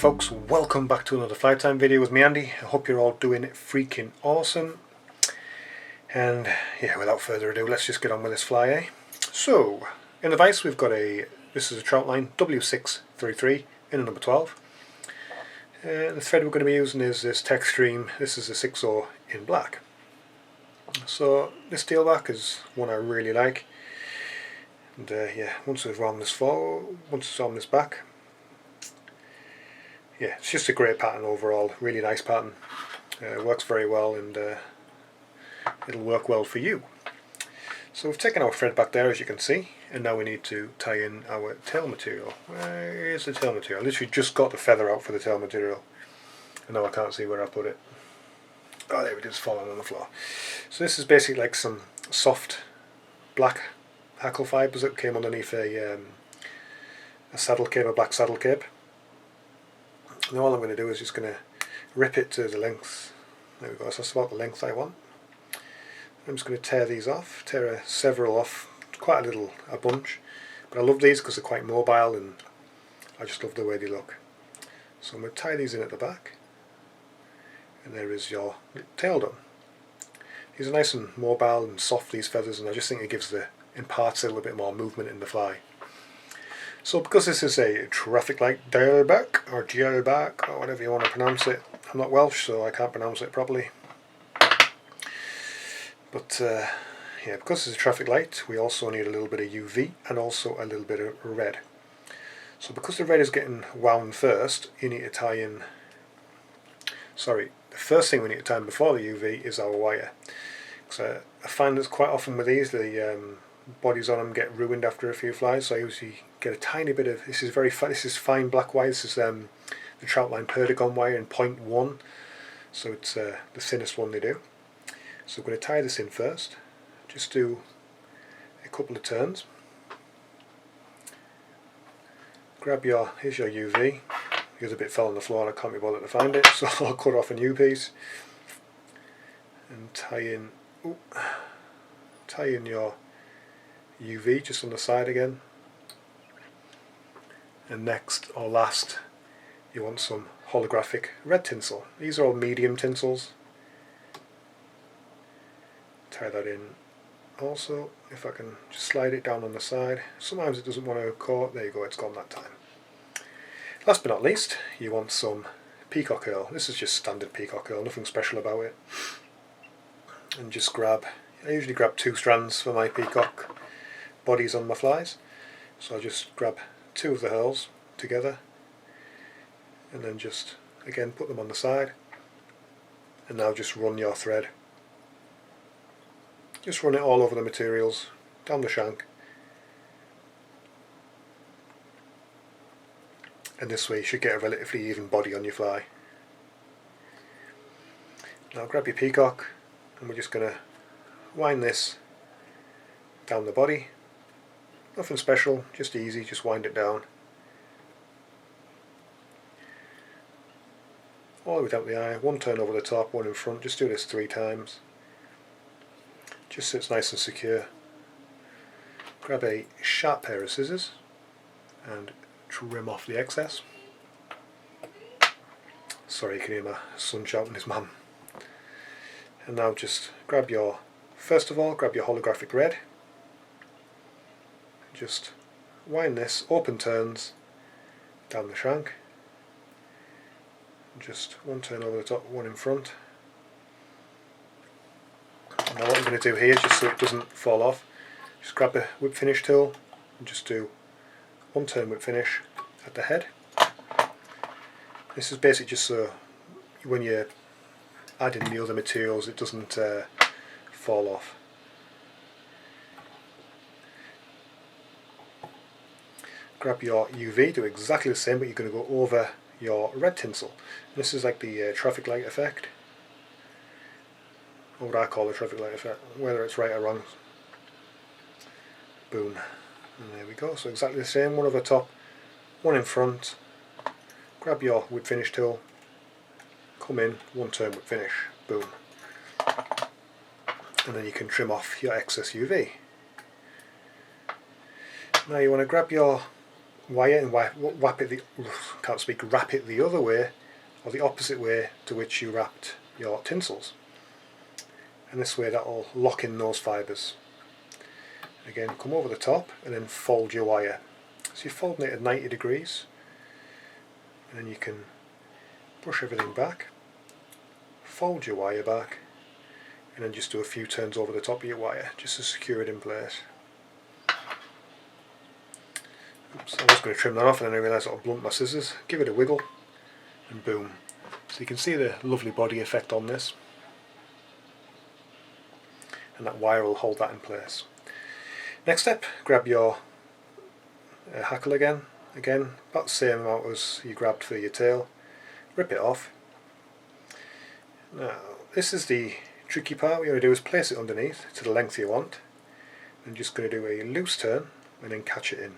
folks, welcome back to another fly time video with me, Andy. I hope you're all doing freaking awesome. And yeah, without further ado, let's just get on with this fly, eh? So, in the vise we've got this is a trout line W633 in a number 12. The thread we're going to be using is this Textreme. This is a 6/0 in black. So this steel back is one I really like. And yeah, once it's on this back, yeah, it's just a great pattern overall, really nice pattern. Works very well, and it'll work well for you. So we've taken our thread back there, as you can see, and now we need to tie in our tail material. Where is the tail material? I literally just got the feather out for the tail material, and now I can't see where I put it. Oh, there it is, falling on the floor. So this is basically like some soft black hackle fibres that came underneath a saddle cape, a black saddle cape. Now all I'm going to do is just going to rip it to the length. There we go, so that's about the length I want. I'm just going to tear these off, tear several off, quite a bunch. But I love these because they're quite mobile and I just love the way they look. So I'm going to tie these in at the back. And there is your tail done. These are nice and mobile and soft, these feathers, and I just think it imparts a little bit more movement in the fly. So because this is a traffic light Bach or Bach or whatever you want to pronounce it, I'm not Welsh so I can't pronounce it properly. But yeah, because it's a traffic light, we also need a little bit of UV and also a little bit of red. So because the red is getting wound first, you need to tie in, the first thing we need to tie in before the UV is our wire. So I find that quite often with these, the bodies on them get ruined after a few flies, so I usually get a tiny bit of, this is fine black wire. This is the Troutline Perdigon wire in 0.1, so it's the thinnest one they do. So I'm going to tie this in first, just do a couple of turns. Here's your UV. The other bit fell on the floor and I can't be bothered to find it, so I'll cut off a new piece and tie in your UV just on the side again. And next or last, you want some holographic red tinsel. These are all medium tinsels. Tie that in also. If I can just slide it down on the side. Sometimes it doesn't want to cut. There you go, it's gone that time. Last but not least, you want some peacock herl. This is just standard peacock herl, nothing special about it. And just I usually grab 2 strands for my peacock bodies on my flies. So I'll just grab 2 of the herls together and then just again put them on the side, and now just run your thread. Just run it all over the materials, down the shank, and this way you should get a relatively even body on your fly. Now grab your peacock and we're just going to wind this down the body. Nothing special, just easy, just wind it down. All the way down the eye, 1 turn over the top, 1 in front. Just do this 3 times. Just so it's nice and secure. Grab a sharp pair of scissors and trim off the excess. Sorry, you can hear my son shouting his mum. And now just first of all, grab your holographic red. Just wind this, open turns, down the shank. Just 1 turn over the top, 1 in front. Now what I'm going to do here, just so it doesn't fall off, just grab a whip finish tool and just do 1 turn whip finish at the head. This is basically just so when you add in the other materials it doesn't fall off. Grab your UV, do exactly the same, but you're going to go over your red tinsel. This is like the traffic light effect, or what I call the traffic light effect, whether it's right or wrong. Boom, and there we go. So exactly the same, 1 over top, 1 in front. Grab your whip finish tool, come in, 1 turn whip finish, boom, and then you can trim off your excess UV. Now you want to grab your wire and wrap it the other way, or the opposite way to which you wrapped your tinsels. And this way that'll lock in those fibres. Again, come over the top and then fold your wire. So you're folding it at 90 degrees, and then you can brush everything back, fold your wire back, and then just do a few turns over the top of your wire just to secure it in place. Oops, I was going to trim that off and then I realised I'll blunt my scissors. Give it a wiggle and boom. So you can see the lovely body effect on this, and that wire will hold that in place. Next step, grab your hackle again, about the same amount as you grabbed for your tail. Rip it off. Now this is the tricky part. What you're going to do is place it underneath to the length you want. I'm just going to do a loose turn and then catch it in.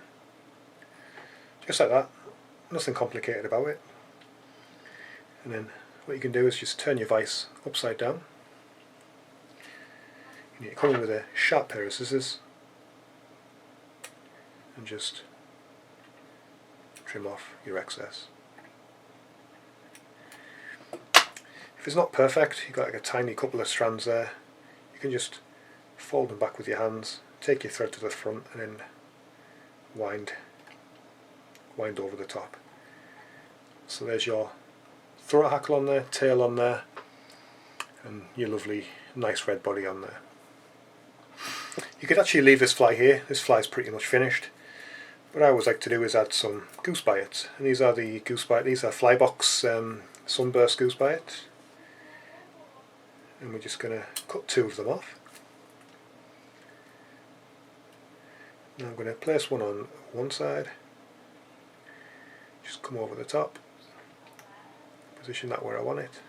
Just like that, nothing complicated about it. And then what you can do is just turn your vise upside down. You need to come in with a sharp pair of scissors and just trim off your excess. If it's not perfect, you've got like a tiny couple of strands there, you can just fold them back with your hands, take your thread to the front and then wind over the top. So there's your throat hackle on there, tail on there, and your lovely nice red body on there. You could actually leave this fly here. This fly is pretty much finished. What I always like to do is add some goose bites, and these are Flybox sunburst goose bites, and we're just going to cut 2 of them off. Now I'm going to place one on one side, just come over the top, position that where I want it,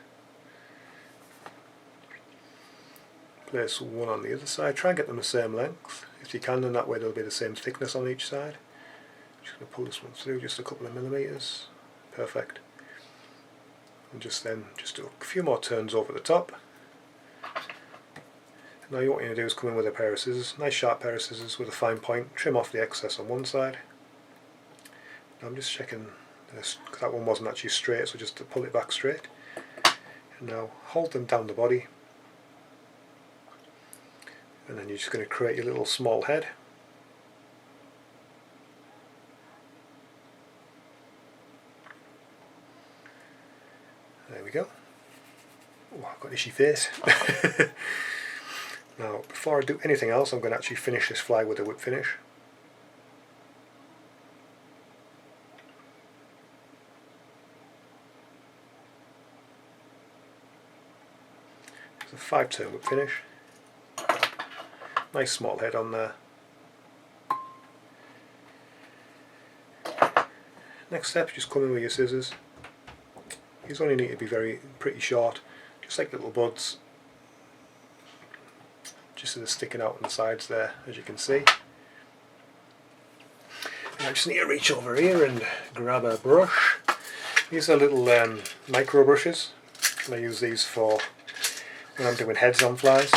place one on the other side, try and get them the same length if you can, and that way they'll be the same thickness on each side. Just going to pull this one through just a couple of millimeters, perfect, and just do a few more turns over the top. Now what you're going to do is come in with a pair of scissors, nice sharp pair of scissors with a fine point, trim off the excess on one side. Now I'm just checking this, because that one wasn't actually straight, so just to pull it back straight. And now hold them down the body, and then you're just going to create your little small head. There we go. Oh, I've got an itchy face. Now before I do anything else, I'm going to actually finish this fly with a whip finish. It's a 5-turn whip finish. Nice small head on there. Next step, just come in with your scissors. These only need to be pretty short, just like little buds, just so they're sticking out on the sides there, as you can see. And I just need to reach over here and grab a brush. These are little micro brushes, and I use these for when I'm doing heads on flies.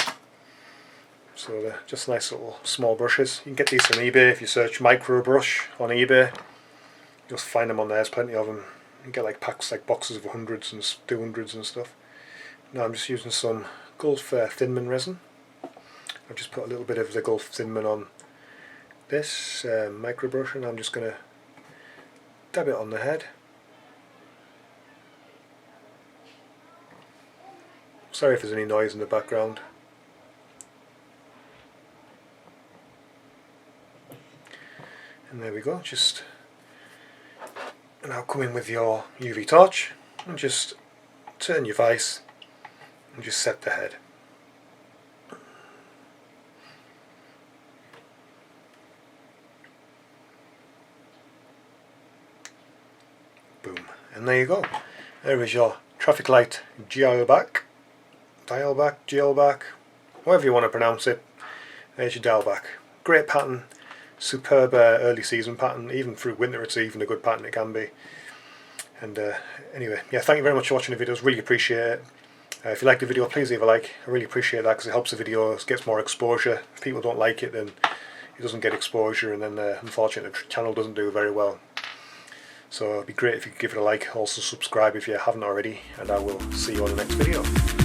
So they're just nice little small brushes. You can get these from eBay. If you search micro brush on eBay, you'll find them on there. There's plenty of them. You get like packs, like boxes of 100s and 200s and stuff. Now I'm just using some Gulf Thinman resin. I've just put a little bit of the Gulf Thinman on this micro brush, and I'm just going to dab it on the head. Sorry if there's any noise in the background. And there we go, just now come in with your UV torch and just turn your vise and just set the head. Boom, and there you go. There is your traffic light Diawl Bach, however you want to pronounce it. There's your Diawl Bach. Great pattern. Superb early season pattern. Even through winter it's even a good pattern it can be. And anyway, yeah, thank you very much for watching the videos, really appreciate it. If you like the video, please leave a like. I really appreciate that because it helps the video, gets more exposure. If people don't like it, then it doesn't get exposure, and then unfortunately the channel doesn't do very well. So it'd be great if you could give it a like, also subscribe if you haven't already, and I will see you on the next video.